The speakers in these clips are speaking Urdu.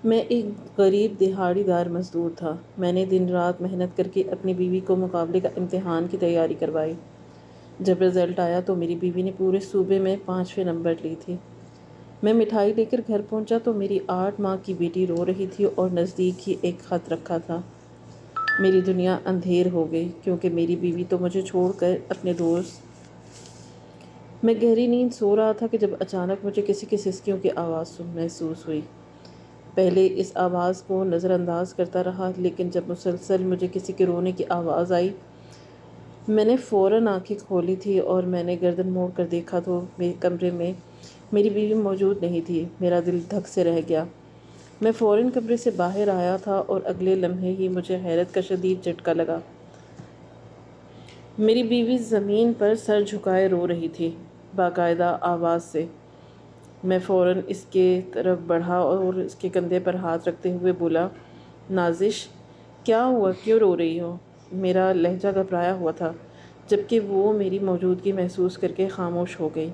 میں ایک غریب دہاڑی دار مزدور تھا۔ میں نے دن رات محنت کر کے اپنی بیوی کو مقابلے کا امتحان کی تیاری کروائی۔ جب رزلٹ آیا تو میری بیوی نے پورے صوبے میں 5ویں نمبر لی تھی۔ میں مٹھائی لے کر گھر پہنچا تو میری 8 ماہ کی بیٹی رو رہی تھی اور نزدیک ہی ایک خط رکھا تھا۔ میری دنیا اندھیر ہو گئی کیونکہ میری بیوی تو مجھے چھوڑ کر اپنے دوست۔ میں گہری نیند سو رہا تھا کہ جب اچانک مجھے کسی کی سسکیوں کی آواز محسوس ہوئی۔ پہلے اس آواز کو نظر انداز کرتا رہا، لیکن جب مسلسل مجھے کسی کے رونے کی آواز آئی، میں نے فوراً آنکھیں کھولی تھی اور میں نے گردن موڑ کر دیکھا تو میرے کمرے میں میری بیوی موجود نہیں تھی۔ میرا دل دھک سے رہ گیا۔ میں فوراً کمرے سے باہر آیا تھا اور اگلے لمحے ہی مجھے حیرت کا شدید جھٹکا لگا۔ میری بیوی زمین پر سر جھکائے رو رہی تھی، باقاعدہ آواز سے۔ میں فوراً اس کے طرف بڑھا اور اس کے کندھے پر ہاتھ رکھتے ہوئے بولا، نازش، کیا ہوا؟ کیوں رو رہی ہو؟ میرا لہجہ گھبرایا ہوا تھا، جبکہ وہ میری موجودگی محسوس کر کے خاموش ہو گئی۔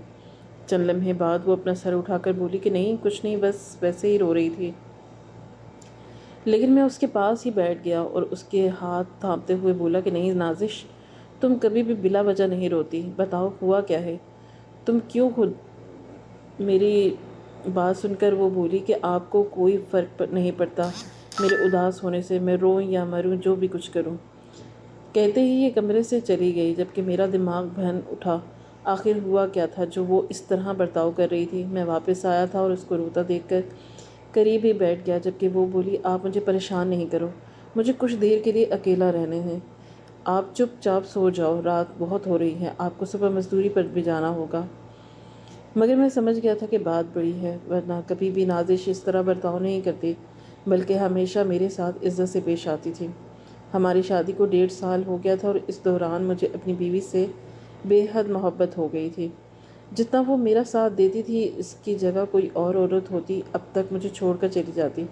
چند لمحے بعد وہ اپنا سر اٹھا کر بولی کہ نہیں، کچھ نہیں، بس ویسے ہی رو رہی تھی۔ لیکن میں اس کے پاس ہی بیٹھ گیا اور اس کے ہاتھ تھامتے ہوئے بولا کہ نہیں نازش، تم کبھی بھی بلا وجہ نہیں روتی، بتاؤ ہوا کیا ہے؟ تم کیوں خود؟ میری بات سن کر وہ بولی کہ آپ کو کوئی فرق نہیں پڑتا میرے اداس ہونے سے، میں روں یا مروں، جو بھی کچھ کروں۔ کہتے ہی یہ کمرے سے چلی گئی، جبکہ میرا دماغ بھن اٹھا۔ آخر ہوا کیا تھا جو وہ اس طرح برتاؤ کر رہی تھی؟ میں واپس آیا تھا اور اس کو روتا دیکھ کر قریب ہی بیٹھ گیا، جبکہ وہ بولی، آپ مجھے پریشان نہیں کرو، مجھے کچھ دیر کے لیے اکیلا رہنے ہیں۔ آپ چپ چاپ سو جاؤ، رات بہت ہو رہی ہے، آپ کو صبح مزدوری پر بھی جانا ہوگا۔ مگر میں سمجھ گیا تھا کہ بات بڑی ہے، ورنہ کبھی بھی نازش اس طرح برتاؤ نہیں کرتی، بلکہ ہمیشہ میرے ساتھ عزت سے پیش آتی تھی۔ ہماری شادی کو 1.5 سال ہو گیا تھا اور اس دوران مجھے اپنی بیوی سے بے حد محبت ہو گئی تھی۔ جتنا وہ میرا ساتھ دیتی تھی، اس کی جگہ کوئی اور عورت ہوتی اب تک مجھے چھوڑ کر چلی جاتی۔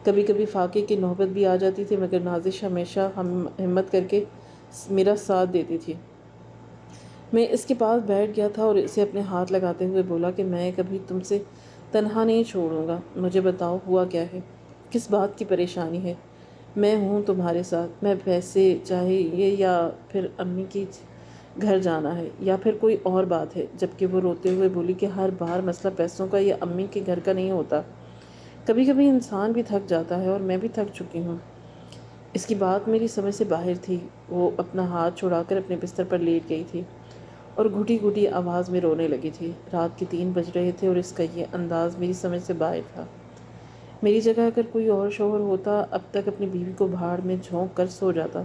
کبھی کبھی فاقے کی نوبت بھی آ جاتی تھی، مگر نازش ہمیشہ ہمت کر کے میرا ساتھ دیتی تھی۔ میں اس کے پاس بیٹھ گیا تھا اور اسے اپنے ہاتھ لگاتے ہوئے بولا کہ میں کبھی تم سے تنہا نہیں چھوڑوں گا، مجھے بتاؤ ہوا کیا ہے، کس بات کی پریشانی ہے؟ میں ہوں تمہارے ساتھ، میں پیسے چاہیے یا پھر امی کی گھر جانا ہے یا پھر کوئی اور بات ہے؟ جبکہ وہ روتے ہوئے بولی کہ ہر بار مسئلہ پیسوں کا یا امی کے گھر کا نہیں ہوتا، کبھی کبھی انسان بھی تھک جاتا ہے اور میں بھی تھک چکی ہوں۔ اس کی بات میری سمجھ سے باہر تھی۔ وہ اپنا ہاتھ چھڑا کر اپنے بستر پر لیٹ گئی تھی اور گھٹی گھٹی آواز میں رونے لگی تھی۔ رات کے 3 بج رہے تھے اور اس کا یہ انداز میری سمجھ سے باہر تھا۔ میری جگہ اگر کوئی اور شوہر ہوتا، اب تک اپنی بیوی کو بھاڑ میں جھونک کر سو جاتا،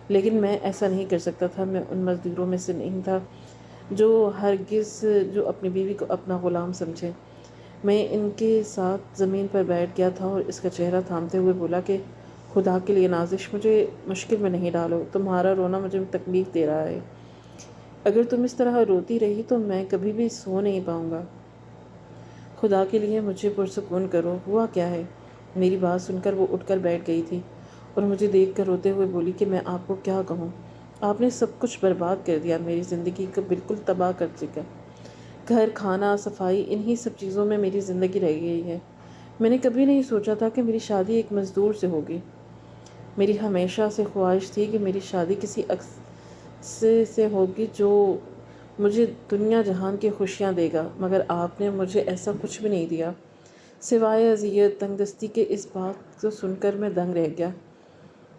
لیکن میں ایسا نہیں کر سکتا تھا۔ میں ان مزدوروں میں سے نہیں تھا جو اپنی بیوی کو اپنا غلام سمجھے۔ میں ان کے ساتھ زمین پر بیٹھ گیا تھا اور اس کا چہرہ تھامتے ہوئے بولا کہ خدا کے لیے نازش، مجھے مشکل میں نہیں ڈالو، تمہارا رونا مجھے تکلیف دے رہا ہے۔ اگر تم اس طرح روتی رہی تو میں کبھی بھی سو نہیں پاؤں گا۔ خدا کے لیے مجھے پرسکون کرو، ہوا کیا ہے؟ میری بات سن کر وہ اٹھ کر بیٹھ گئی تھی اور مجھے دیکھ کر روتے ہوئے بولی کہ میں آپ کو کیا کہوں، آپ نے سب کچھ برباد کر دیا، میری زندگی کو بالکل تباہ کر دیا۔ گھر، کھانا، صفائی، انہی سب چیزوں میں میری زندگی رہ گئی ہے۔ میں نے کبھی نہیں سوچا تھا کہ میری شادی ایک مزدور سے ہوگی۔ میری ہمیشہ سے خواہش تھی کہ میری شادی کسی سے ہوگی جو مجھے دنیا جہان کی خوشیاں دے گا، مگر آپ نے مجھے ایسا کچھ بھی نہیں دیا، سوائے اذیت، تنگ دستی کے۔ اس بات کو سن کر میں دنگ رہ گیا۔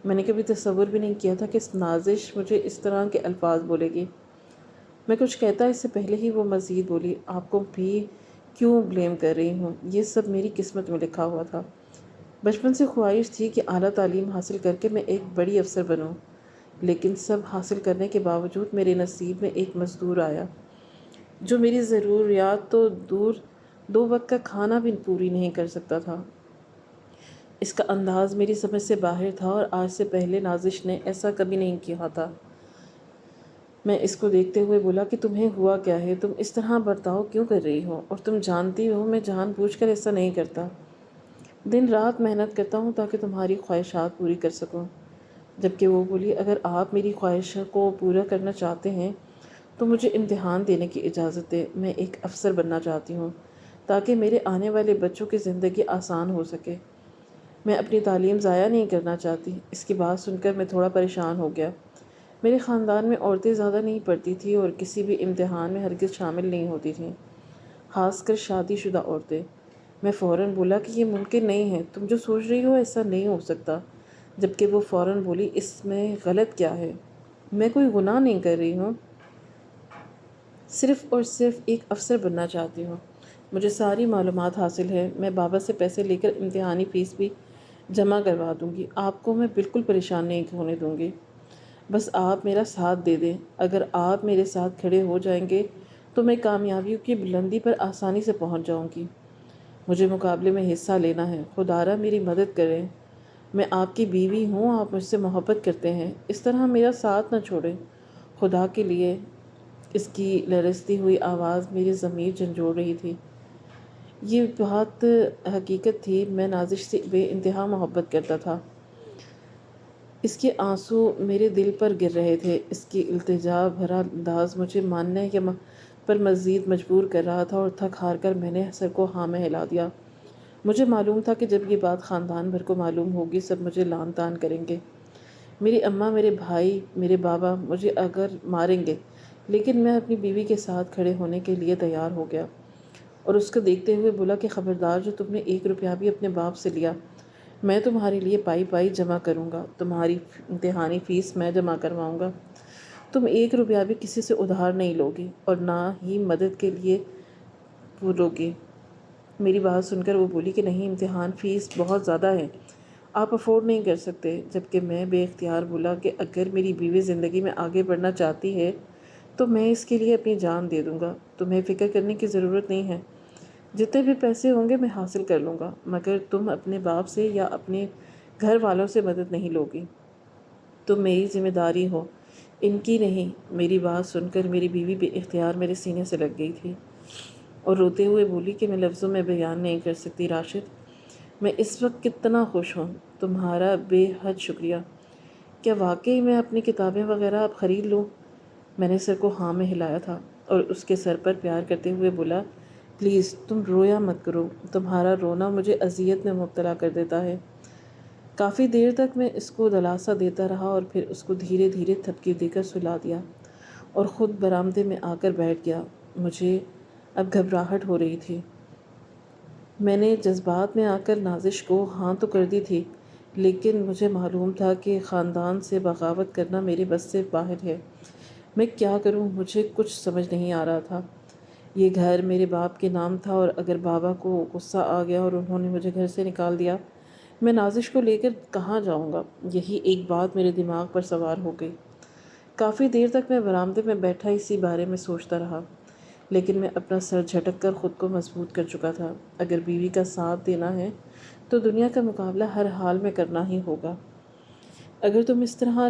میں نے کبھی تصور بھی نہیں کیا تھا کہ نازش مجھے اس طرح کے الفاظ بولے گی۔ میں کچھ کہتا اس سے پہلے ہی وہ مزید بولی، آپ کو بھی کیوں بلیم کر رہی ہوں، یہ سب میری قسمت میں لکھا ہوا تھا۔ بچپن سے خواہش تھی کہ اعلیٰ تعلیم حاصل کر کے میں ایک بڑی افسر بنوں، لیکن سب حاصل کرنے کے باوجود میرے نصیب میں ایک مزدور آیا جو میری ضروریات تو دور، 2 وقت کا کھانا بھی پوری نہیں کر سکتا تھا۔ اس کا انداز میری سمجھ سے باہر تھا اور آج سے پہلے نازش نے ایسا کبھی نہیں کیا تھا۔ میں اس کو دیکھتے ہوئے بولا کہ تمہیں ہوا کیا ہے، تم اس طرح برتاؤ کیوں کر رہی ہو، اور تم جانتی ہو میں جان بوجھ کر ایسا نہیں کرتا، دن رات محنت کرتا ہوں تاکہ تمہاری خواہشات پوری کر سکوں۔ جبکہ وہ بولی، اگر آپ میری خواہش کو پورا کرنا چاہتے ہیں تو مجھے امتحان دینے کی اجازت دیں، میں ایک افسر بننا چاہتی ہوں تاکہ میرے آنے والے بچوں کی زندگی آسان ہو سکے۔ میں اپنی تعلیم ضائع نہیں کرنا چاہتی۔ اس کی بات سن کر میں تھوڑا پریشان ہو گیا۔ میرے خاندان میں عورتیں زیادہ نہیں پڑھتی تھیں اور کسی بھی امتحان میں ہرگز شامل نہیں ہوتی تھیں، خاص کر شادی شدہ عورتیں۔ میں فوراً بولا کہ یہ ممکن نہیں ہے، تم جو سوچ رہی ہو ایسا نہیں ہو سکتا، جبکہ وہ فوراً بولی اس میں غلط کیا ہے؟ میں کوئی گناہ نہیں کر رہی ہوں، صرف اور صرف ایک افسر بننا چاہتی ہوں۔ مجھے ساری معلومات حاصل ہے، میں بابا سے پیسے لے کر امتحانی فیس بھی جمع کروا دوں گی، آپ کو میں بالکل پریشان نہیں ہونے دوں گی۔ بس آپ میرا ساتھ دے دیں۔ اگر آپ میرے ساتھ کھڑے ہو جائیں گے تو میں کامیابیوں کی بلندی پر آسانی سے پہنچ جاؤں گی۔ مجھے مقابلے میں حصہ لینا ہے، خدارا میری مدد کریں۔ میں آپ کی بیوی ہوں، آپ مجھ سے محبت کرتے ہیں، اس طرح میرا ساتھ نہ چھوڑیں، خدا کے لیے۔ اس کی لرزتی ہوئی آواز میری ضمیر جھنجھوڑ رہی تھی۔ یہ بات حقیقت تھی، میں نازش سے بے انتہا محبت کرتا تھا۔ اس کے آنسو میرے دل پر گر رہے تھے۔ اس کی التجا بھرا انداز مجھے ماننے پر مزید مجبور کر رہا تھا، اور تھک ہار کر میں نے سر کو ہاں میں ہلا دیا۔ مجھے معلوم تھا کہ جب یہ بات خاندان بھر کو معلوم ہوگی، سب مجھے لعن طعن کریں گے۔ میری اماں، میرے بھائی، میرے بابا مجھے اگر ماریں گے، لیکن میں اپنی بیوی کے ساتھ کھڑے ہونے کے لیے تیار ہو گیا، اور اس کو دیکھتے ہوئے بولا کہ خبردار، جو تم نے 1 روپیہ بھی اپنے باپ سے لیا، میں تمہارے لیے پائی پائی جمع کروں گا، تمہاری امتحانی فیس میں جمع کرواؤں گا۔ تم 1 روپیہ بھی کسی سے ادھار نہیں لوگی اور نہ ہی مدد کے لیے بولو گی۔ میری بات سن کر وہ بولی کہ نہیں، امتحان فیس بہت زیادہ ہے، آپ افورڈ نہیں کر سکتے، جبکہ میں بے اختیار بولا کہ اگر میری بیوی زندگی میں آگے بڑھنا چاہتی ہے تو میں اس کے لیے اپنی جان دے دوں گا، تمہیں فکر کرنے کی ضرورت نہیں ہے، جتنے بھی پیسے ہوں گے میں حاصل کر لوں گا، مگر تم اپنے باپ سے یا اپنے گھر والوں سے مدد نہیں لوگی، تم میری ذمہ داری ہو، ان کی نہیں۔ میری بات سن کر میری بیوی بے اختیار میرے سینے سے لگ گئی تھی اور روتے ہوئے بولی کہ میں لفظوں میں بیان نہیں کر سکتی راشد، میں اس وقت کتنا خوش ہوں، تمہارا بے حد شکریہ۔ کیا واقعی میں اپنی کتابیں وغیرہ اب خرید لوں؟ میں نے سر کو ہاں میں ہلایا تھا اور اس کے سر پر پیار کرتے ہوئے بولا، پلیز تم رویا مت کرو، تمہارا رونا مجھے اذیت میں مبتلا کر دیتا ہے۔ کافی دیر تک میں اس کو دلاسا دیتا رہا اور پھر اس کو دھیرے دھیرے تھپکی دے کر سلا دیا اور خود برآمدے میں آ کر بیٹھ گیا۔ مجھے اب گھبراہٹ ہو رہی تھی۔ میں نے جذبات میں آ کر نازش کو ہاں تو کر دی تھی، لیکن مجھے معلوم تھا کہ خاندان سے بغاوت کرنا میرے بس سے باہر ہے۔ میں کیا کروں؟ مجھے کچھ سمجھ نہیں آ رہا تھا۔ یہ گھر میرے باپ کے نام تھا، اور اگر بابا کو غصہ آ گیا اور انہوں نے مجھے گھر سے نکال دیا، میں نازش کو لے کر کہاں جاؤں گا؟ یہی ایک بات میرے دماغ پر سوار ہو گئی۔ کافی دیر تک میں برآمدے میں بیٹھا اسی بارے میں سوچتا رہا، لیکن میں اپنا سر جھٹک کر خود کو مضبوط کر چکا تھا۔ اگر بیوی کا ساتھ دینا ہے تو دنیا کا مقابلہ ہر حال میں کرنا ہی ہوگا۔ اگر تم اس طرح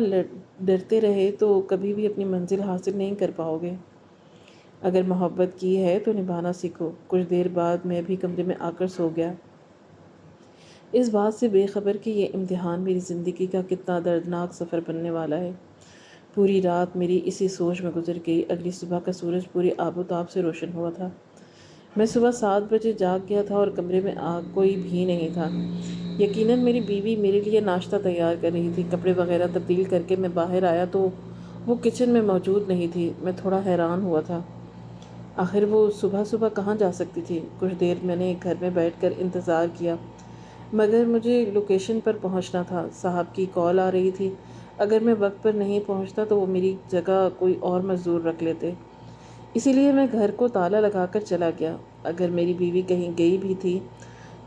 ڈرتے رہے تو کبھی بھی اپنی منزل حاصل نہیں کر پاؤ گے۔ اگر محبت کی ہے تو نبھانا سیکھو۔ کچھ دیر بعد میں بھی کمرے میں آ کر سو گیا، اس بات سے بے خبر کہ یہ امتحان میری زندگی کا کتنا دردناک سفر بننے والا ہے۔ پوری رات میری اسی سوچ میں گزر گئی۔ اگلی صبح کا سورج پوری آب و تاب سے روشن ہوا تھا۔ میں صبح 7 بجے جاگ گیا تھا اور کمرے میں کوئی بھی نہیں تھا۔ یقیناً میری بیوی میرے لیے ناشتہ تیار کر رہی تھی۔ کپڑے وغیرہ تبدیل کر کے میں باہر آیا تو وہ کچن میں موجود نہیں تھی۔ میں تھوڑا حیران ہوا تھا، آخر وہ صبح صبح کہاں جا سکتی تھی؟ کچھ دیر میں نے گھر میں بیٹھ کر انتظار کیا، مگر مجھے لوکیشن پر پہنچنا تھا۔ صاحب کی کال آ رہی تھی، اگر میں وقت پر نہیں پہنچتا تو وہ میری جگہ کوئی اور مزدور رکھ لیتے، اسی لیے میں گھر کو تالا لگا کر چلا گیا۔ اگر میری بیوی کہیں گئی بھی تھی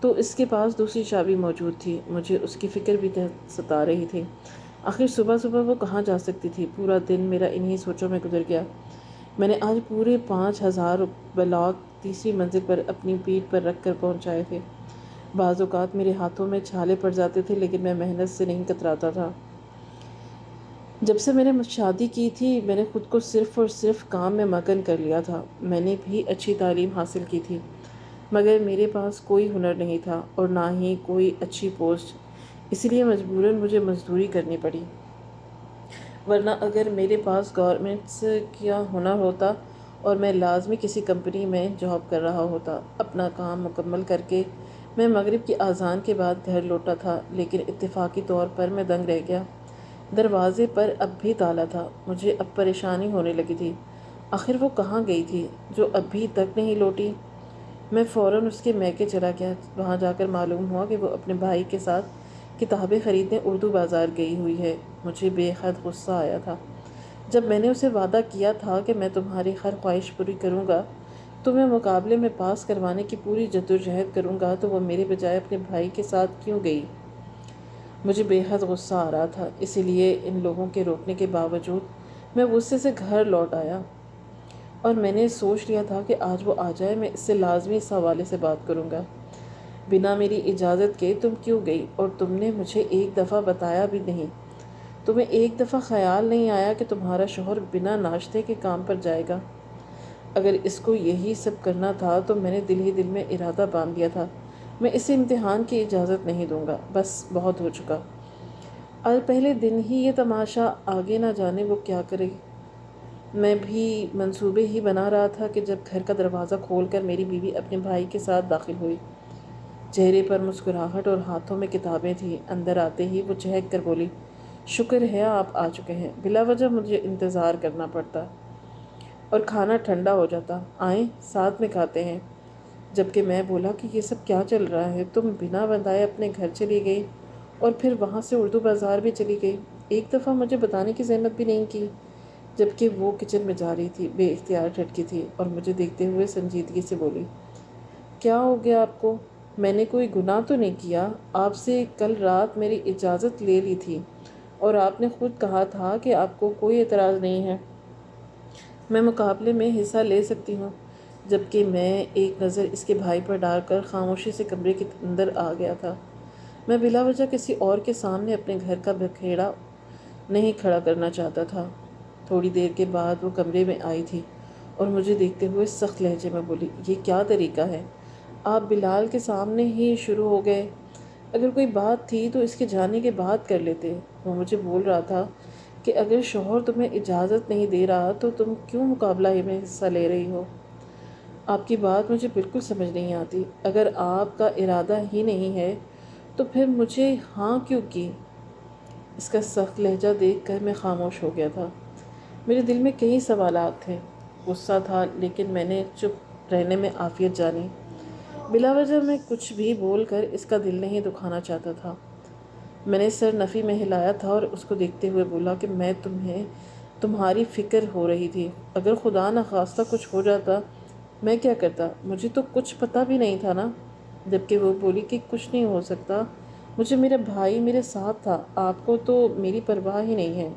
تو اس کے پاس دوسری چابی موجود تھی۔ مجھے اس کی فکر بھی ستا رہی تھی، آخر صبح صبح وہ کہاں جا سکتی تھی؟ پورا دن میرا انہی سوچوں میں گزر گیا۔ میں نے آج پورے 5000 بلاک تیسری منزل پر اپنی پیٹھ پر رکھ کر پہنچائے تھے۔ بعض اوقات میرے ہاتھوں میں چھالے پڑ جاتے تھے، لیکن میں محنت سے نہیں کتراتا تھا۔ جب سے میں نے شادی کی تھی، میں نے خود کو صرف اور صرف کام میں مگن کر لیا تھا۔ میں نے بھی اچھی تعلیم حاصل کی تھی، مگر میرے پاس کوئی ہنر نہیں تھا اور نہ ہی کوئی اچھی پوسٹ، اس لیے مجبوراً مجھے مزدوری کرنی پڑی، ورنہ اگر میرے پاس گورنمنٹس کا ہنر ہوتا اور میں لازمی کسی کمپنی میں جاب کر رہا ہوتا۔ اپنا کام مکمل کر کے میں مغرب کی اذان کے بعد گھر لوٹا تھا، لیکن اتفاقی طور پر میں دنگ رہ گیا۔ دروازے پر اب بھی تالا تھا۔ مجھے اب پریشانی ہونے لگی تھی۔ آخر وہ کہاں گئی تھی جو ابھی تک نہیں لوٹی؟ میں فوراً اس کے میکے چلا گیا۔ وہاں جا کر معلوم ہوا کہ وہ اپنے بھائی کے ساتھ کتابیں خریدنے اردو بازار گئی ہوئی ہے۔ مجھے بے حد غصہ آیا تھا۔ جب میں نے اسے وعدہ کیا تھا کہ میں تمہاری ہر خواہش پوری کروں گا، تمہیں مقابلے میں پاس کروانے کی پوری جدوجہد کروں گا، تو وہ میرے بجائے اپنے بھائی کے ساتھ کیوں گئی؟ مجھے بے حد غصہ آ رہا تھا، اسی لیے ان لوگوں کے روکنے کے باوجود میں غصے سے گھر لوٹ آیا، اور میں نے سوچ لیا تھا کہ آج وہ آ جائے، میں اس سے لازمی اس حوالے سے بات کروں گا۔ بنا میری اجازت کے تم کیوں گئی؟ اور تم نے مجھے ایک دفعہ بتایا بھی نہیں۔ تمہیں ایک دفعہ خیال نہیں آیا کہ تمہارا شوہر بنا ناشتے کے کام پر جائے گا؟ اگر اس کو یہی سب کرنا تھا تو میں نے دل ہی دل میں ارادہ باندھ لیا تھا، میں اسے امتحان کی اجازت نہیں دوں گا، بس بہت ہو چکا۔ آج پہلے دن ہی یہ تماشا، آگے نہ جانے وہ کیا کرے۔ میں بھی منصوبے ہی بنا رہا تھا کہ جب گھر کا دروازہ کھول کر میری بیوی اپنے بھائی کے ساتھ داخل ہوئی۔ چہرے پر مسکراہٹ اور ہاتھوں میں کتابیں تھیں۔ اندر آتے ہی وہ چہک کر بولی، شکر ہے آپ آ چکے ہیں، بلا وجہ مجھے انتظار کرنا پڑتا اور کھانا ٹھنڈا ہو جاتا۔ آئیں ساتھ میں کھاتے ہیں۔ جبکہ میں بولا کہ یہ سب کیا چل رہا ہے؟ تم بنا بتائے اپنے گھر چلی گئی اور پھر وہاں سے اردو بازار بھی چلی گئی، ایک دفعہ مجھے بتانے کی زحمت بھی نہیں کی۔ جبکہ وہ کچن میں جا رہی تھی، بے اختیار ٹھٹکی تھی اور مجھے دیکھتے ہوئے سنجیدگی سے بولی، کیا ہو گیا آپ کو؟ میں نے کوئی گناہ تو نہیں کیا؟ آپ سے کل رات میری اجازت لے لی تھی اور آپ نے خود کہا تھا کہ آپ کو کوئی اعتراض نہیں ہے، میں مقابلے میں حصہ لے سکتی ہوں۔ جبکہ میں ایک نظر اس کے بھائی پر ڈال کر خاموشی سے کمرے کے اندر آ گیا تھا۔ میں بلا وجہ کسی اور کے سامنے اپنے گھر کا بکھیڑا نہیں کھڑا کرنا چاہتا تھا۔ تھوڑی دیر کے بعد وہ کمرے میں آئی تھی اور مجھے دیکھتے ہوئے سخت لہجے میں بولی، یہ کیا طریقہ ہے؟ آپ بلال کے سامنے ہی شروع ہو گئے۔ اگر کوئی بات تھی تو اس کے جانے کے بعد کر لیتے۔ وہ مجھے بول رہا تھا کہ اگر شوہر تمہیں اجازت نہیں دے رہا تو تم کیوں مقابلہ میں حصہ لے رہی ہو؟ آپ کی بات مجھے بالکل سمجھ نہیں آتی۔ اگر آپ کا ارادہ ہی نہیں ہے تو پھر مجھے ہاں کیوں کی؟ اس کا سخت لہجہ دیکھ کر میں خاموش ہو گیا تھا۔ میرے دل میں کئی سوالات تھے، غصہ تھا، لیکن میں نے چپ رہنے میں عافیت جانی۔ بلا وجہ میں کچھ بھی بول کر اس کا دل نہیں دکھانا چاہتا تھا۔ میں نے سر نفی میں ہلایا تھا اور اس کو دیکھتے ہوئے بولا کہ میں تمہاری فکر ہو رہی تھی۔ اگر خدا نخواستہ کچھ ہو جاتا، میں کیا کرتا؟ مجھے تو کچھ پتہ بھی نہیں تھا نا۔ جبکہ وہ بولی کہ کچھ نہیں ہو سکتا، مجھے میرا بھائی میرے ساتھ تھا، آپ کو تو میری پرواہ ہی نہیں ہے۔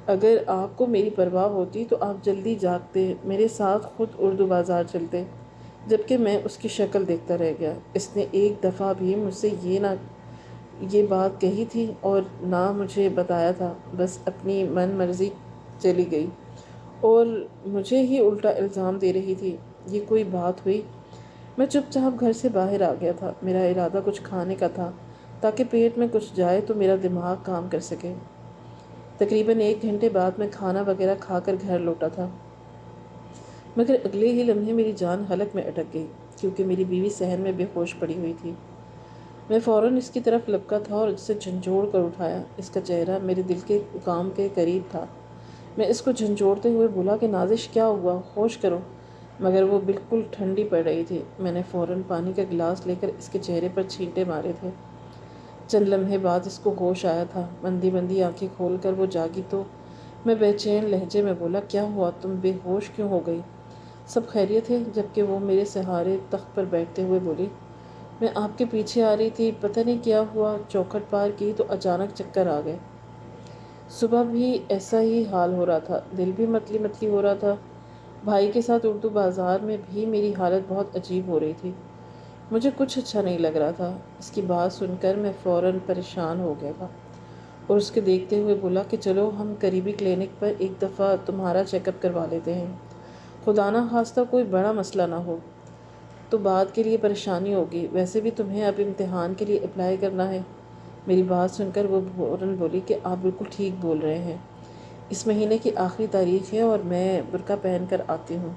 اگر آپ کو میری پرواہ ہوتی تو آپ جلدی جاگتے، میرے ساتھ خود اردو بازار چلتے۔ جبکہ میں اس کی شکل دیکھتا رہ گیا۔ اس نے ایک دفعہ بھی مجھ سے یہ بات کہی تھی اور نہ مجھے بتایا تھا، بس اپنی من مرضی چلی گئی اور مجھے ہی الٹا الزام دے رہی تھی۔ یہ کوئی بات ہوئی؟ میں چپ چاپ گھر سے باہر آ گیا تھا۔ میرا ارادہ کچھ کھانے کا تھا تاکہ پیٹ میں کچھ جائے تو میرا دماغ کام کر سکے۔ تقریباً 1 گھنٹے بعد میں کھانا وغیرہ کھا کر گھر لوٹا تھا، مگر اگلے ہی لمحے میری جان حلق میں اٹک گئی، کیونکہ میری بیوی صحن میں بے ہوش پڑی ہوئی تھی۔ میں فوراً اس کی طرف لپکا تھا اور اسے جھنجھوڑ کر اٹھایا۔ اس کا چہرہ میرے دل کے کام کے قریب تھا۔ میں اس کو جھنجھوڑتے ہوئے بولا کہ نازش کیا ہوا؟ ہوش کرو۔ مگر وہ بالکل ٹھنڈی پڑ رہی تھی۔ میں نے فوراً پانی کا گلاس لے کر اس کے چہرے پر چھینٹے مارے تھے۔ چند لمحے بعد اس کو ہوش آیا تھا۔ مندی مندی آنکھیں کھول کر وہ جاگی تو میں بے چین لہجے میں بولا، کیا ہوا؟ تم بے ہوش کیوں ہو گئی؟ سب خیریت ہے؟ جبکہ وہ میرے سہارے تخت پر بیٹھتے ہوئے بولی، میں آپ کے پیچھے آ رہی تھی، پتہ نہیں کیا ہوا، چوکھٹ پار کی تو اچانک چکر آ گئے۔ صبح بھی ایسا ہی حال ہو رہا تھا، دل بھی متلی متلی ہو رہا تھا۔ بھائی کے ساتھ اردو بازار میں بھی میری حالت بہت عجیب ہو رہی تھی۔ مجھے کچھ اچھا نہیں لگ رہا تھا۔ اس کی بات سن کر میں فوراً پریشان ہو گیا تھا اور اس کے دیکھتے ہوئے بولا کہ چلو ہم قریبی کلینک پر ایک دفعہ تمہارا چیک اپ کروا لیتے ہیں۔ خدا نہ خواستہ کوئی بڑا مسئلہ نہ ہو تو بعد کے لیے پریشانی ہوگی، ویسے بھی تمہیں اب امتحان کے لیے اپلائی کرنا ہے۔ میری بات سن کر وہ فوراً بولی کہ آپ بالکل ٹھیک بول رہے ہیں، اس مہینے کی آخری تاریخ ہے اور میں برقع پہن کر آتی ہوں،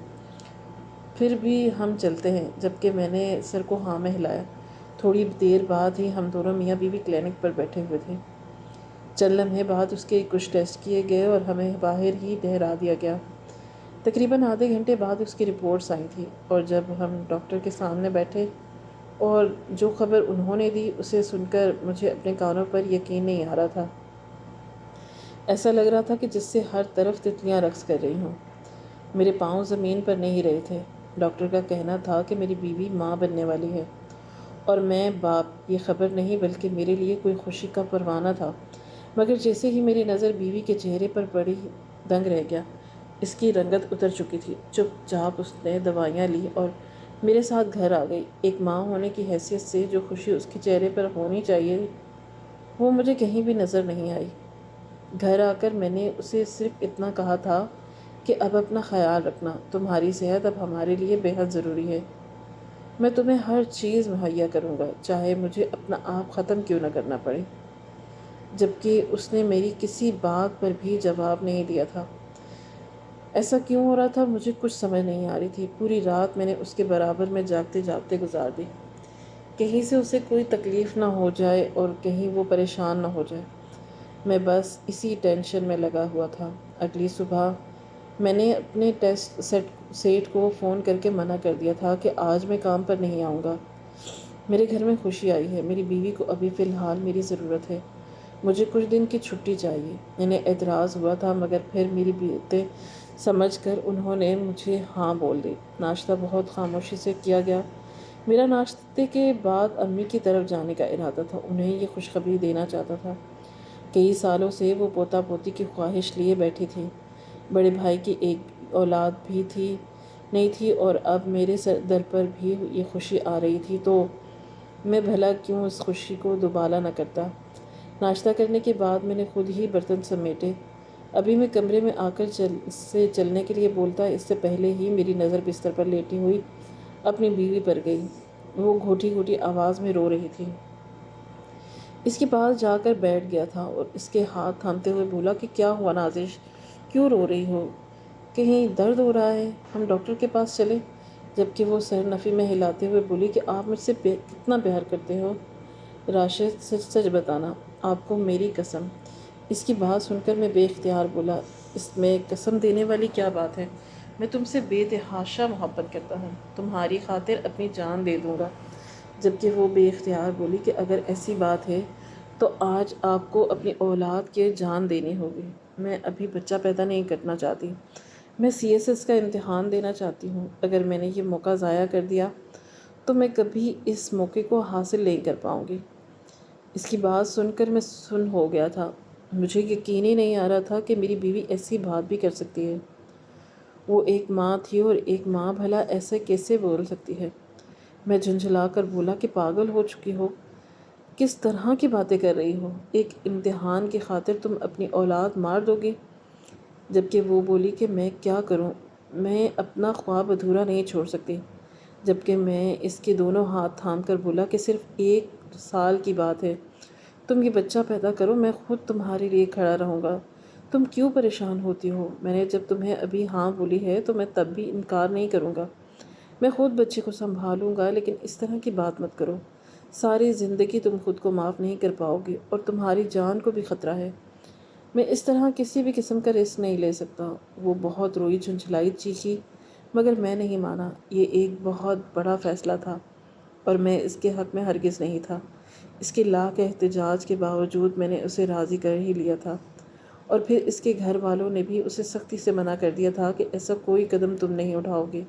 پھر بھی ہم چلتے ہیں۔ جبکہ میں نے سر کو ہاں میں ہلایا۔ تھوڑی دیر بعد ہی ہم دونوں میاں بیوی کلینک پر بیٹھے ہوئے تھے۔ چند لمحے بعد اس کے کچھ ٹیسٹ کیے گئے اور ہمیں باہر ہی ٹھہرا دیا گیا۔ تقریباً آدھے گھنٹے بعد اس کی رپورٹس آئی تھیں، اور جب ہم ڈاکٹر کے سامنے بیٹھے اور جو خبر انہوں نے دی اسے سن کر مجھے اپنے کانوں پر یقین نہیں آ رہا تھا۔ ایسا لگ رہا تھا کہ جس سے ہر طرف تتلیاں رقص کر رہی ہوں۔ میرے پاؤں زمین پر نہیں رہے تھے۔ ڈاکٹر کا کہنا تھا کہ میری بیوی ماں بننے والی ہے، اور میں باپ یہ خبر نہیں بلکہ میرے لیے کوئی خوشی کا پروانہ تھا۔ مگر جیسے ہی میری نظر بیوی کے چہرے پر پڑی دنگ رہ گیا۔ اس کی رنگت اتر چکی تھی۔ چپ چاپ اس نے دوائیاں لی اور میرے ساتھ گھر آ گئی۔ ایک ماں ہونے کی حیثیت سے جو خوشی اس کے چہرے پر ہونی چاہیے وہ مجھے کہیں بھی نظر نہیں آئی۔ گھر آ کر میں نے اسے صرف اتنا کہا تھا کہ اب اپنا خیال رکھنا، تمہاری صحت اب ہمارے لیے بے حد ضروری ہے۔ میں تمہیں ہر چیز مہیا کروں گا، چاہے مجھے اپنا آپ ختم کیوں نہ کرنا پڑے۔ جبکہ اس نے میری کسی بات پر بھی جواب نہیں دیا تھا۔ ایسا کیوں ہو رہا تھا مجھے کچھ سمجھ نہیں آ رہی تھی۔ پوری رات میں نے اس کے برابر میں جاگتے جاگتے گزار دی، کہیں سے اسے کوئی تکلیف نہ ہو جائے اور کہیں وہ پریشان نہ ہو جائے۔ میں بس اسی ٹینشن میں لگا ہوا تھا۔ اگلی صبح میں نے اپنے ٹیسٹ سیٹ کو فون کر کے منع کر دیا تھا کہ آج میں کام پر نہیں آؤں گا۔ میرے گھر میں خوشی آئی ہے، میری بیوی کو ابھی فی الحال میری ضرورت ہے، مجھے کچھ دن کی چھٹی چاہیے۔ انہیں اعتراض ہوا تھا، مگر پھر میری باتیں سمجھ کر انہوں نے مجھے ہاں بول دی۔ ناشتہ بہت خاموشی سے کیا گیا۔ میرا ناشتے کے بعد امی کی طرف جانے کا ارادہ تھا، انہیں یہ خوشخبری دینا چاہتا تھا۔ کئی سالوں سے وہ پوتا پوتی کی خواہش لیے بیٹھی تھی۔ بڑے بھائی کی ایک اولاد بھی نہیں تھی، اور اب میرے در پر بھی یہ خوشی آ رہی تھی، تو میں بھلا کیوں اس خوشی کو دوبالا نہ کرتا۔ ناشتہ کرنے کے بعد میں نے خود ہی برتن سمیٹے۔ ابھی میں کمرے میں آ کر چلنے کے لیے بولتا، اس سے پہلے ہی میری نظر بستر پر لیٹی ہوئی اپنی بیوی پر گئی۔ وہ گھوٹی گھوٹی آواز میں رو رہی تھی۔ اس کے پاس جا کر بیٹھ گیا تھا اور اس کے ہاتھ تھامتے ہوئے بولا کہ کیا ہوا نازش، کیوں رو رہی ہو؟ کہیں درد ہو رہا ہے؟ ہم ڈاکٹر کے پاس چلیں؟ جبکہ وہ سر نفی میں ہلاتے ہوئے بولی کہ آپ مجھ سے کتنا پیار کرتے ہو راشد، سچ سچ بتانا، آپ کو میری قسم۔ اس کی بات سن کر میں بے اختیار بولا، اس میں قسم دینے والی کیا بات ہے؟ میں تم سے بے تحاشا محبت کرتا ہوں، تمہاری خاطر اپنی جان دے دوں گا۔ جبکہ وہ بے اختیار بولی کہ اگر ایسی بات ہے تو آج آپ کو اپنی اولاد کے جان دینی ہوگی۔ میں ابھی بچہ پیدا نہیں کرنا چاہتی، میں CSS کا امتحان دینا چاہتی ہوں۔ اگر میں نے یہ موقع ضائع کر دیا تو میں کبھی اس موقع کو حاصل نہیں کر پاؤں گی۔ اس کی بات سن کر میں سن ہو گیا تھا۔ مجھے یقین ہی نہیں آ رہا تھا کہ میری بیوی ایسی بات بھی کر سکتی ہے۔ وہ ایک ماں تھی، اور ایک ماں بھلا ایسے کیسے بول سکتی ہے؟ میں جھنجھلا کر بولا کہ پاگل ہو چکی ہو، کس طرح کی باتیں کر رہی ہو؟ ایک امتحان کی خاطر تم اپنی اولاد مار دو گی؟ جبکہ وہ بولی کہ میں کیا کروں، میں اپنا خواب ادھورا نہیں چھوڑ سکتی۔ جبکہ میں اس کے دونوں ہاتھ تھام کر بولا کہ صرف 1 سال کی بات ہے، تم یہ بچہ پیدا کرو، میں خود تمہارے لیے کھڑا رہوں گا۔ تم کیوں پریشان ہوتی ہو؟ میں نے جب تمہیں ابھی ہاں بولی ہے تو میں تب بھی انکار نہیں کروں گا۔ میں خود بچے کو سنبھالوں گا، لیکن اس طرح کی بات مت کرو۔ ساری زندگی تم خود کو معاف نہیں کر پاؤ گی، اور تمہاری جان کو بھی خطرہ ہے۔ میں اس طرح کسی بھی قسم کا رسک نہیں لے سکتا۔ وہ بہت روئی، جھنجھلائی، چیخی، مگر میں نہیں مانا۔ یہ ایک بہت بڑا فیصلہ تھا، اور میں اس کے حق میں ہرگز نہیں تھا۔ اس کے لاکھ احتجاج کے باوجود میں نے اسے راضی کر ہی لیا تھا، اور پھر اس کے گھر والوں نے بھی اسے سختی سے منع کر دیا تھا کہ ایسا کوئی قدم تم نہیں اٹھاؤ گے،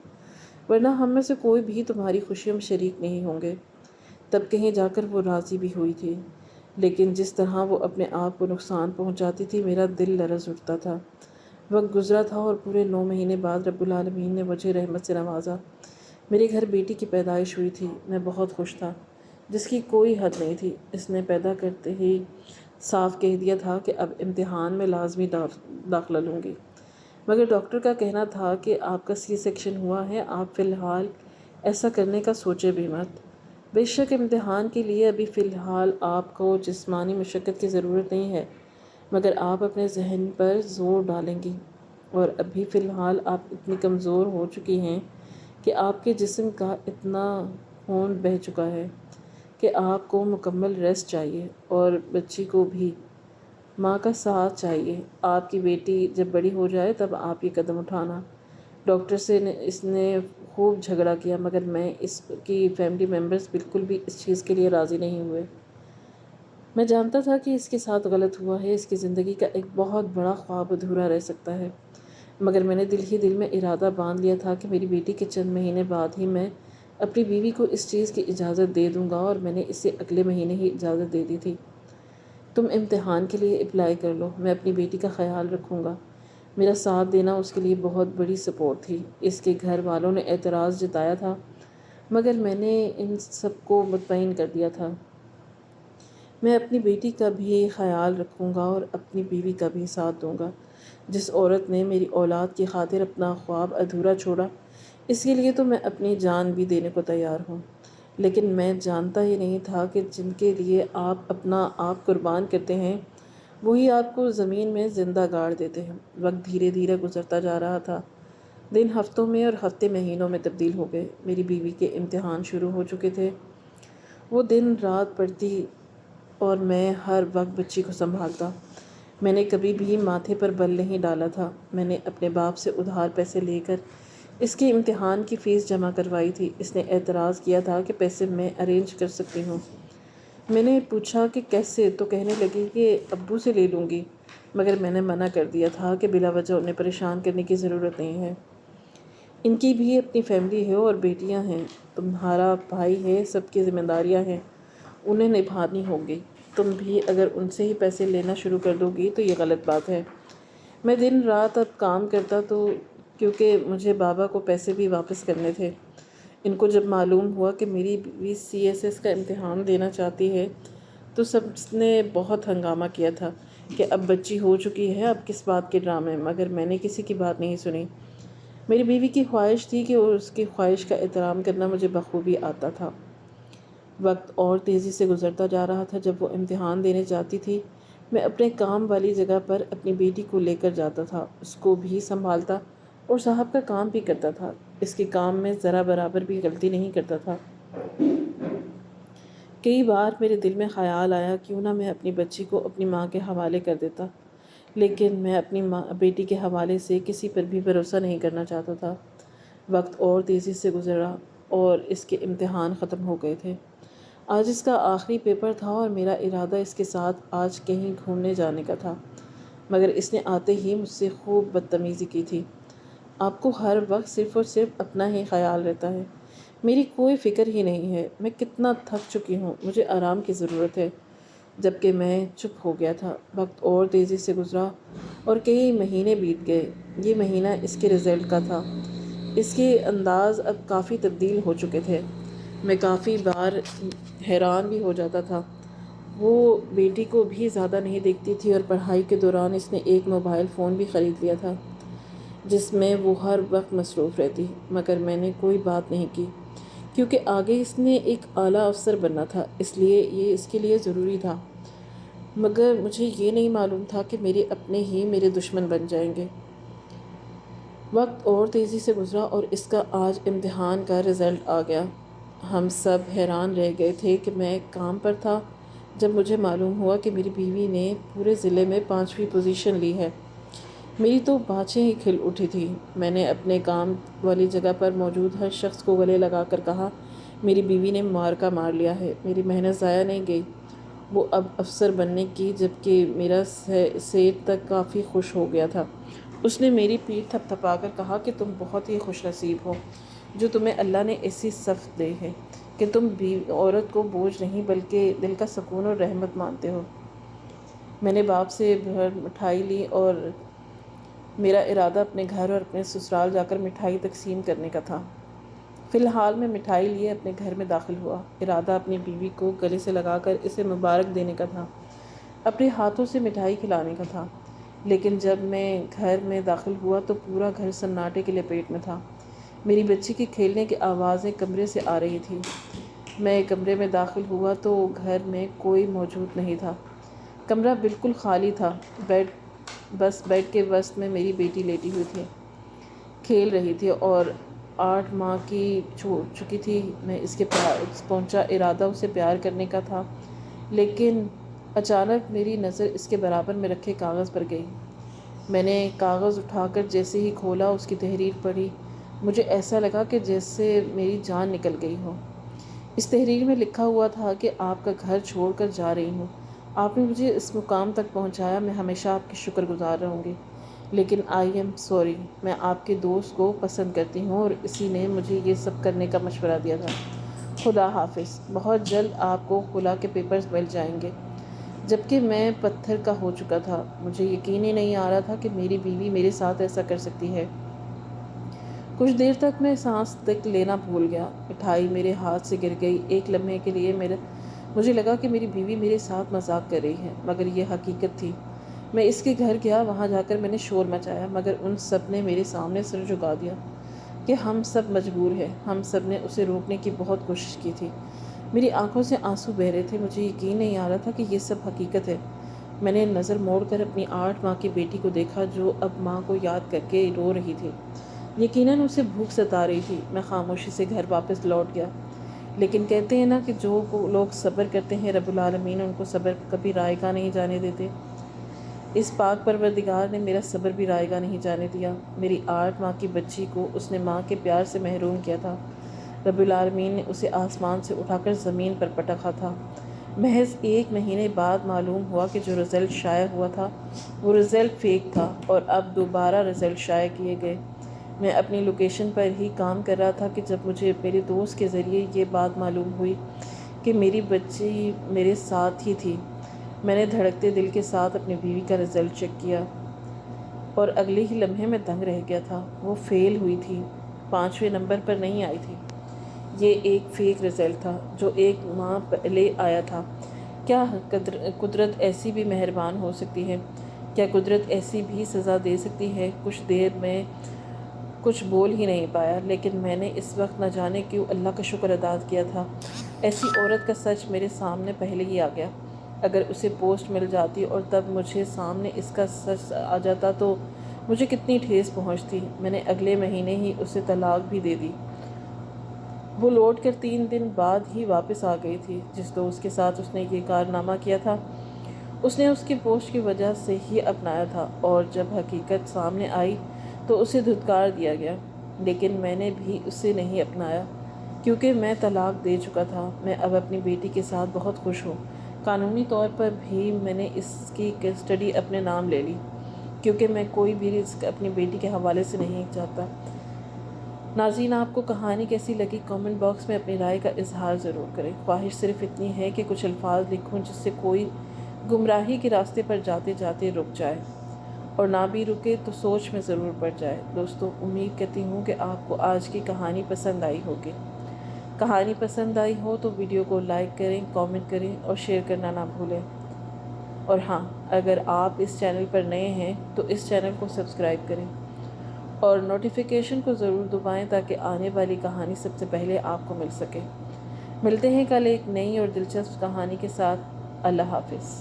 ورنہ ہم میں سے کوئی بھی تمہاری خوشیوں میں شریک نہیں ہوں گے۔ تب کہیں جا کر وہ راضی بھی ہوئی تھی، لیکن جس طرح وہ اپنے آپ کو نقصان پہنچاتی تھی میرا دل لرز اٹھتا تھا۔ وقت گزرا تھا اور پورے 9 مہینے بعد رب العالمین نے مجھے رحمت سے نوازا۔ میرے گھر بیٹی کی پیدائش ہوئی تھی۔ میں بہت خوش تھا، جس کی کوئی حد نہیں تھی۔ اس نے پیدا کرتے ہی صاف کہہ دیا تھا کہ اب امتحان میں لازمی داخلہ لوں گی، مگر ڈاکٹر کا کہنا تھا کہ آپ کا C سیکشن ہوا ہے، آپ فی الحال ایسا کرنے کا سوچے بھی مت۔ بے شک امتحان کے لیے ابھی فی الحال آپ کو جسمانی مشقت کی ضرورت نہیں ہے، مگر آپ اپنے ذہن پر زور ڈالیں گی، اور ابھی فی الحال آپ اتنی کمزور ہو چکی ہیں کہ آپ کے جسم کا اتنا خون بہہ چکا ہے کہ آپ کو مکمل ریسٹ چاہیے اور بچی کو بھی ماں کا ساتھ چاہیے۔ آپ کی بیٹی جب بڑی ہو جائے تب آپ یہ قدم اٹھانا۔ ڈاکٹر سے اس نے خوب جھگڑا کیا مگر میں اس کی فیملی ممبرز بالکل بھی اس چیز کے لیے راضی نہیں ہوئے۔ میں جانتا تھا کہ اس کے ساتھ غلط ہوا ہے، اس کی زندگی کا ایک بہت بڑا خواب ادھورا رہ سکتا ہے، مگر میں نے دل ہی دل میں ارادہ باندھ لیا تھا کہ میری بیٹی کے چند مہینے بعد ہی میں اپنی بیوی کو اس چیز کی اجازت دے دوں گا، اور میں نے اسے اگلے مہینے ہی اجازت دے دی تھی۔ تم امتحان کے لیے اپلائی کر لو، میں اپنی بیٹی کا خیال رکھوں گا۔ میرا ساتھ دینا اس کے لیے بہت بڑی سپورٹ تھی۔ اس کے گھر والوں نے اعتراض جتایا تھا مگر میں نے ان سب کو مطمئن کر دیا تھا۔ میں اپنی بیٹی کا بھی خیال رکھوں گا اور اپنی بیوی کا بھی ساتھ دوں گا۔ جس عورت نے میری اولاد کی خاطر اپنا خواب ادھورا چھوڑا، اس کے لیے تو میں اپنی جان بھی دینے کو تیار ہوں۔ لیکن میں جانتا ہی نہیں تھا کہ جن کے لیے آپ اپنا آپ قربان کرتے ہیں وہی آپ کو زمین میں زندہ گاڑ دیتے ہیں۔ وقت دھیرے دھیرے گزرتا جا رہا تھا۔ دن ہفتوں میں اور ہفتے مہینوں میں تبدیل ہو گئے۔ میری بیوی کے امتحان شروع ہو چکے تھے۔ وہ دن رات پڑھتی اور میں ہر وقت بچی کو سنبھالتا۔ میں نے کبھی بھی ماتھے پر بل نہیں ڈالا تھا۔ میں نے اپنے باپ سے ادھار پیسے لے کر اس کے امتحان کی فیس جمع کروائی تھی۔ اس نے اعتراض کیا تھا کہ پیسے میں ارینج کر سکتی ہوں۔ میں نے پوچھا کہ کیسے، تو کہنے لگی کہ ابو سے لے لوں گی، مگر میں نے منع کر دیا تھا کہ بلا وجہ انہیں پریشان کرنے کی ضرورت نہیں ہے۔ ان کی بھی اپنی فیملی ہے اور بیٹیاں ہیں، تمہارا بھائی ہے، سب کی ذمہ داریاں ہیں، انہیں نبھانی ہوں گی۔ تم بھی اگر ان سے ہی پیسے لینا شروع کر دو گی تو یہ غلط بات ہے۔ میں دن رات اب کام کرتا تو کیونکہ مجھے بابا کو پیسے بھی واپس کرنے تھے۔ ان کو جب معلوم ہوا کہ میری بیوی CSS کا امتحان دینا چاہتی ہے تو سب نے بہت ہنگامہ کیا تھا کہ اب بچی ہو چکی ہے، اب کس بات کے ڈرامے، مگر میں نے کسی کی بات نہیں سنی۔ میری بیوی کی خواہش تھی کہ اس کی خواہش کا احترام کرنا مجھے بخوبی آتا تھا۔ وقت اور تیزی سے گزرتا جا رہا تھا۔ جب وہ امتحان دینے جاتی تھی میں اپنے کام والی جگہ پر اپنی بیٹی کو لے کر جاتا تھا، اس کو بھی سنبھالتا اور صاحب کا کام بھی کرتا تھا۔ اس کے کام میں ذرا برابر بھی غلطی نہیں کرتا تھا۔ کئی بار میرے دل میں خیال آیا کیوں نہ میں اپنی بچی کو اپنی ماں کے حوالے کر دیتا، لیکن میں اپنی بیٹی کے حوالے سے کسی پر بھی بھروسہ نہیں کرنا چاہتا تھا۔ وقت اور تیزی سے گزرا اور اس کے امتحان ختم ہو گئے تھے۔ آج اس کا آخری پیپر تھا اور میرا ارادہ اس کے ساتھ آج کہیں گھومنے جانے کا تھا، مگر اس نے آتے ہی مجھ سے خوب بدتمیزی کی تھی۔ آپ کو ہر وقت صرف اور صرف اپنا ہی خیال رہتا ہے، میری کوئی فکر ہی نہیں ہے۔ میں کتنا تھک چکی ہوں، مجھے آرام کی ضرورت ہے۔ جبکہ میں چپ ہو گیا تھا۔ وقت اور تیزی سے گزرا اور کئی مہینے بیت گئے۔ یہ مہینہ اس کے رزلٹ کا تھا۔ اس کے انداز اب کافی تبدیل ہو چکے تھے۔ میں کافی بار حیران بھی ہو جاتا تھا۔ وہ بیٹی کو بھی زیادہ نہیں دیکھتی تھی اور پڑھائی کے دوران اس نے ایک موبائل فون بھی خرید لیا تھا جس میں وہ ہر وقت مصروف رہتی، مگر میں نے کوئی بات نہیں کی کیونکہ آگے اس نے ایک اعلیٰ افسر بننا تھا، اس لیے یہ اس کے لیے ضروری تھا، مگر مجھے یہ نہیں معلوم تھا کہ میرے اپنے ہی میرے دشمن بن جائیں گے۔ وقت اور تیزی سے گزرا اور اس کا آج امتحان کا رزلٹ آ گیا۔ ہم سب حیران رہ گئے تھے کہ میں کام پر تھا جب مجھے معلوم ہوا کہ میری بیوی نے پورے ضلع میں 5ویں پوزیشن لی ہے۔ میری تو بانچیں ہی کھل اٹھی تھی۔ میں نے اپنے کام والی جگہ پر موجود ہر شخص کو گلے لگا کر کہا، میری بیوی نے معرکہ مار لیا ہے، میری محنت ضائع نہیں گئی۔ وہ اب افسر بننے کی جبکہ میرا سیٹ تک کافی خوش ہو گیا تھا۔ اس نے میری پیٹھ تھپ تھپا کر کہا کہ تم بہت ہی خوش نصیب ہو جو تمہیں اللہ نے ایسی صفت دی ہے کہ تم عورت کو بوجھ نہیں بلکہ دل کا سکون اور رحمت مانتے ہو۔ میں نے باپ سے مٹھائی لی اور میرا ارادہ اپنے گھر اور اپنے سسرال جا کر مٹھائی تقسیم کرنے کا تھا۔ فی الحال میں مٹھائی لیے اپنے گھر میں داخل ہوا۔ ارادہ اپنی بیوی کو گلے سے لگا کر اسے مبارک دینے کا تھا، اپنے ہاتھوں سے مٹھائی کھلانے کا تھا، لیکن جب میں گھر میں داخل ہوا تو پورا گھر سناٹے کے لپیٹ میں تھا۔ میری بچی کے کھیلنے کی آوازیں کمرے سے آ رہی تھیں۔ میں کمرے میں داخل ہوا تو گھر میں کوئی موجود نہیں تھا۔ کمرہ بالکل خالی تھا، بس بیڈ کے وسط میں میری بیٹی لیٹی ہوئی تھی، کھیل رہی تھی اور 8 ماہ کی چھوڑ چکی تھی۔ میں اس کے پہنچا ارادہ اسے پیار کرنے کا تھا، لیکن اچانک میری نظر اس کے برابر میں رکھے کاغذ پر گئی۔ میں نے کاغذ اٹھا کر جیسے ہی کھولا اس کی تحریر پڑھی، مجھے ایسا لگا کہ جیسے میری جان نکل گئی ہو۔ اس تحریر میں لکھا ہوا تھا کہ آپ کا گھر چھوڑ کر جا رہی ہوں، آپ نے مجھے اس مقام تک پہنچایا، میں ہمیشہ آپ کی شکر گزار رہوں گی، لیکن آئی ایم سوری، میں آپ کے دوست کو پسند کرتی ہوں اور اسی نے مجھے یہ سب کرنے کا مشورہ دیا تھا۔ خدا حافظ، بہت جلد آپ کو خلا کے پیپرز مل جائیں گے۔ جبکہ میں پتھر کا ہو چکا تھا، مجھے یقین ہی نہیں آ رہا تھا کہ میری بیوی میرے ساتھ ایسا کر سکتی ہے۔ کچھ دیر تک میں سانس تک لینا بھول گیا، مٹھائی میرے ہاتھ سے گر گئی۔ ایک لمحے کے لیے مجھے لگا کہ میری بیوی میرے ساتھ مذاق کر رہی ہے، مگر یہ حقیقت تھی۔ میں اس کے گھر گیا، وہاں جا کر میں نے شور مچایا، مگر ان سب نے میرے سامنے سر جھکا دیا کہ ہم سب مجبور ہیں۔ ہم سب نے اسے روکنے کی بہت کوشش کی تھی۔ میری آنکھوں سے آنسو بہہ رہے تھے، مجھے یقین نہیں آ رہا تھا کہ یہ سب حقیقت ہے۔ میں نے نظر موڑ کر اپنی 8 ماہ کی بیٹی کو دیکھا جو اب ماں کو یاد کر کے رو رہی تھی۔ یقیناً اسے بھوک ستا رہی تھی۔ میں خاموشی سے گھر واپس لوٹ گیا، لیکن کہتے ہیں نا کہ جو لوگ صبر کرتے ہیں رب العالمین ان کو صبر کبھی رائگاں نہیں جانے دیتے۔ اس پاک پروردگار نے میرا صبر بھی رائگاں نہیں جانے دیا۔ میری 8 ماہ کی بچی کو اس نے ماں کے پیار سے محروم کیا تھا۔ رب العالمین نے اسے آسمان سے اٹھا کر زمین پر پٹکا تھا۔ محض 1 مہینے بعد معلوم ہوا کہ جو رزلٹ شائع ہوا تھا وہ رزلٹ فیک تھا، اور اب دوبارہ رزلٹ شائع کیے گئے۔ میں اپنی لوکیشن پر ہی کام کر رہا تھا کہ جب مجھے میرے دوست کے ذریعے یہ بات معلوم ہوئی کہ میری بچی میرے ساتھ ہی تھی۔ میں نے دھڑکتے دل کے ساتھ اپنی بیوی کا رزلٹ چیک کیا اور اگلے ہی لمحے میں دنگ رہ گیا تھا۔ وہ فیل ہوئی تھی، 5ویں نمبر پر نہیں آئی تھی۔ یہ ایک فیک رزلٹ تھا جو 1 ماہ پہلے آیا تھا۔ کیا قدرت ایسی بھی مہربان ہو سکتی ہے؟ کیا قدرت ایسی بھی سزا دے سکتی ہے؟ کچھ دیر میں کچھ بول ہی نہیں پایا، لیکن میں نے اس وقت نہ جانے کیوں اللہ کا شکر ادا کیا تھا۔ ایسی عورت کا سچ میرے سامنے پہلے ہی آ گیا۔ اگر اسے پوسٹ مل جاتی اور تب مجھے سامنے اس کا سچ آ جاتا تو مجھے کتنی ٹھیس پہنچتی۔ میں نے اگلے مہینے ہی اسے طلاق بھی دے دی۔ وہ لوٹ کر 3 دن بعد ہی واپس آ گئی تھی۔ جس دوست کے ساتھ اس نے یہ کارنامہ کیا تھا اس نے اس کی پوسٹ کی وجہ سے ہی اپنایا تھا، اور جب حقیقت سامنے آئی تو اسے دھتکار دیا گیا، لیکن میں نے بھی اسے نہیں اپنایا کیونکہ میں طلاق دے چکا تھا۔ میں اب اپنی بیٹی کے ساتھ بہت خوش ہوں۔ قانونی طور پر بھی میں نے اس کی کسٹڈی اپنے نام لے لی، کیونکہ میں کوئی بھی رسک اپنی بیٹی کے حوالے سے نہیں چاہتا۔ ناظرین، آپ کو کہانی کیسی لگی کامنٹ باکس میں اپنی رائے کا اظہار ضرور کریں۔ خواہش صرف اتنی ہے کہ کچھ الفاظ لکھوں جس سے کوئی گمراہی کے راستے پر جاتے جاتے رک جائے، اور نہ بھی رکے تو سوچ میں ضرور پڑ جائے۔ دوستو، امید کرتی ہوں کہ آپ کو آج کی کہانی پسند آئی ہوگی۔ کہانی پسند آئی ہو تو ویڈیو کو لائک کریں، کامنٹ کریں اور شیئر کرنا نہ بھولیں۔ اور ہاں، اگر آپ اس چینل پر نئے ہیں تو اس چینل کو سبسکرائب کریں اور نوٹیفیکیشن کو ضرور دبائیں تاکہ آنے والی کہانی سب سے پہلے آپ کو مل سکے۔ ملتے ہیں کل ایک نئی اور دلچسپ کہانی کے ساتھ۔ اللہ حافظ۔